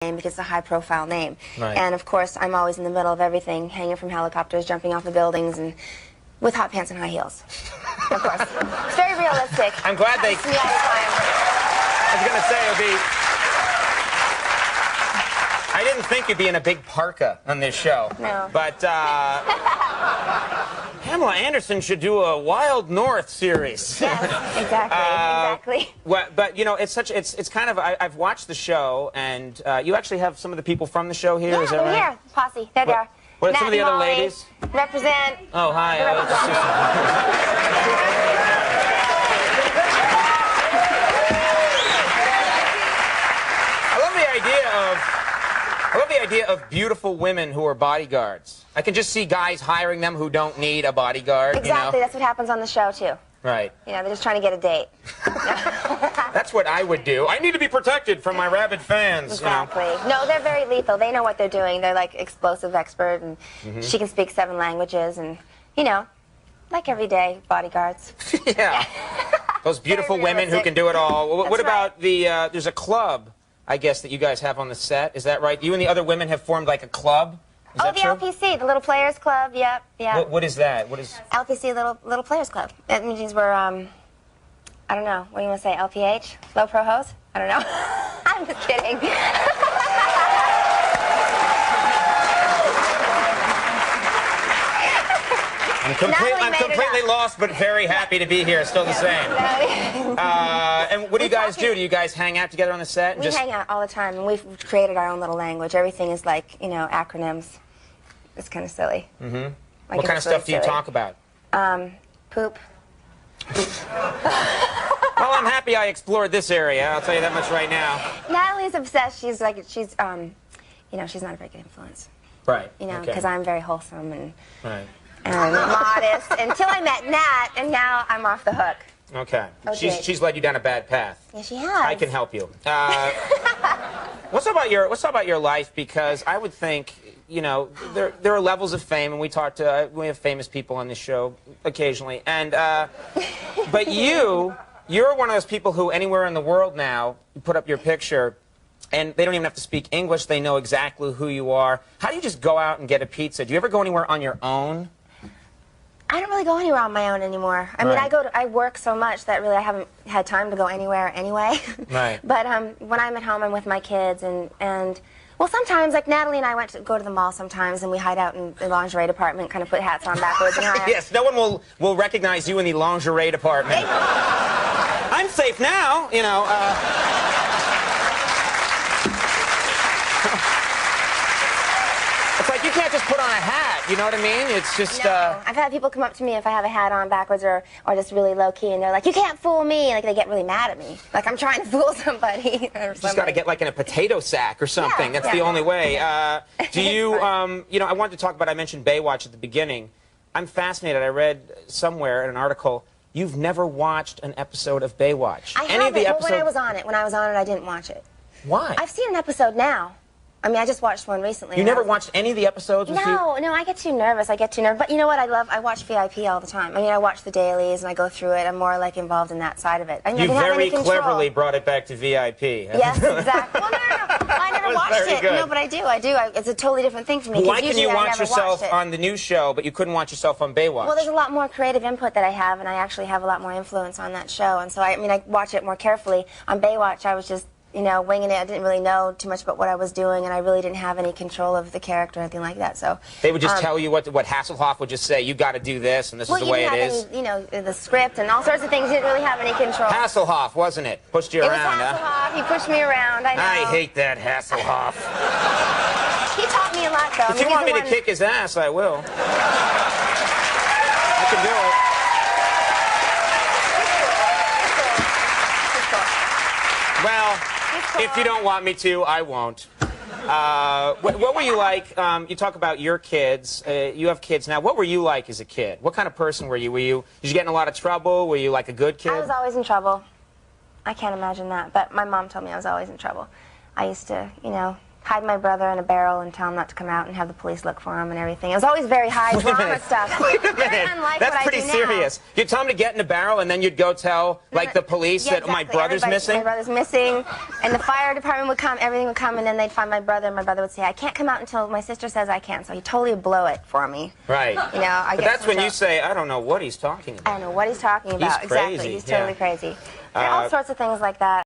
name because it's a high-profile name. Right. And of course, I'm always in the middle of everything, hanging from helicopters, jumping off the buildings, and with hot pants and high heels. Of course. It's very realistic. I'm glad they... Happens to me all the time. I was going to say, it would be... I didn't think you'd be in a big parka on this show. No. But, Pamela Anderson should do a Wild North series. Yes, exactly. Well, but, you know, it's kind of... I've watched the show, and you actually have some of the people from the show here, Yeah, is that right? they're here. Posse. There they are. What are some of the Matt and other Molly ladies? Represent. Oh, hi. I love the idea of beautiful women who are bodyguards. I can just see guys hiring them who don't need a bodyguard. Exactly. You know? That's what happens on the show, too. Right. You know, they're just trying to get a date. That's what I would do. I need to be protected from my rabid fans. Exactly. You know? No, they're very lethal. They know what they're doing. They're like explosive expert, and she can speak 7 languages, and, you know, like everyday bodyguards. Yeah. Those beautiful women who can do it all. What about the, there's a club, I guess, that you guys have on the set. Is that right? You and the other women have formed like a club? Is that true? LPC, the Little Players Club. Yep, yeah. What is that? What is LPC, Little Players Club? It means we're, I don't know. What do you want to say? LPH? Low Pro Hose? I don't know. I'm just kidding. I'm completely lost, but very happy to be here. Still the same. And what do you guys do? Do you guys hang out together on the set? And we hang out all the time, and we've created our own little language. Everything is like, you know, acronyms. It's kind of silly. Mm-hmm. What kind of stuff do you talk about? Poop. Well, I'm happy I explored this area. I'll tell you that much right now. Natalie's obsessed. She's like, you know, she's not a very good influence. Right. You know, because I'm very wholesome and modest. until I met Nat, and now I'm off the hook. Okay. She's led you down a bad path. Yeah, she has. I can help you. What's about your life? Because I would think, you know, there are levels of fame, and we have famous people on this show occasionally, and but you're one of those people who anywhere in the world now, you put up your picture, and they don't even have to speak English. They know exactly who you are. How do you just go out and get a pizza? Do you ever go anywhere on your own? I don't really go anywhere on my own anymore. I mean, I work so much that really I haven't had time to go anywhere anyway. Right. But when I'm at home, I'm with my kids, and well, sometimes, like Natalie and I go to the mall sometimes, and we hide out in the lingerie department, kind of put hats on backwards and hide. Yes, no one will recognize you in the lingerie department. I'm safe now, you know. It's like you can't just put on a hat, you know what I mean? It's just... No. I've had people come up to me if I have a hat on backwards or just really low-key, and they're like, you can't fool me. Like, they get really mad at me. Like, I'm trying to fool somebody. You just got to get, like, in a potato sack or something. Yeah, That's the only way. Do you, you know, I wanted to talk about, I mentioned Baywatch at the beginning. I'm fascinated. I read somewhere in an article, you've never watched an episode of Baywatch. I haven't. Well, when I was on it, I didn't watch it. Why? I've seen an episode now. I mean, I just watched one recently. You never watched any of the episodes? No, I get too nervous. But you know what I love? I watch VIP all the time. I mean, I watch the dailies and I go through it. I'm more like involved in that side of it. You very cleverly brought it back to VIP. Yes, exactly. Well, no. I never watched it. No, but I do. It's a totally different thing for me. Why can you watch yourself on the new show, but you couldn't watch yourself on Baywatch? Well, there's a lot more creative input that I have, and I actually have a lot more influence on that show. And so, I mean, I watch it more carefully. On Baywatch, I was just, you know, winging it. I didn't really know too much about what I was doing, and I really didn't have any control of the character or anything like that. So they would just tell you what Hasselhoff would just say. You got to do this, and this is the way it is. You know, the script and all sorts of things. You didn't really have any control. Hasselhoff, wasn't it? Pushed you around, huh? It was Hasselhoff. He pushed me around. I know. I hate that Hasselhoff. He taught me a lot, though. If you want me to kick his ass, I will. I can do it. Well, if you don't want me to, I won't. What were you like? You talk about your kids. You have kids now. What were you like as a kid? What kind of person were you? Did you get in a lot of trouble? Were you like a good kid? I was always in trouble. I can't imagine that. But my mom told me I was always in trouble. I used to, you know, hide my brother in a barrel and tell him not to come out and have the police look for him and everything. It was always very high drama stuff. Wait a Very minute. unlike That's what pretty I do serious. You'd tell him to get in a barrel and then you'd go tell, like, the police Yeah, that my exactly. brother's missing? My brother's missing. And the fire department would come, everything would come, and then they'd find my brother, and my brother would say, I can't come out until my sister says I can. So he totally would blow it for me. Right. You know, I But get that's some when you trouble. say, I don't know what he's talking I about. don't know what he's talking about. He's crazy, Exactly. He's yeah. totally crazy. There are all sorts of things like that.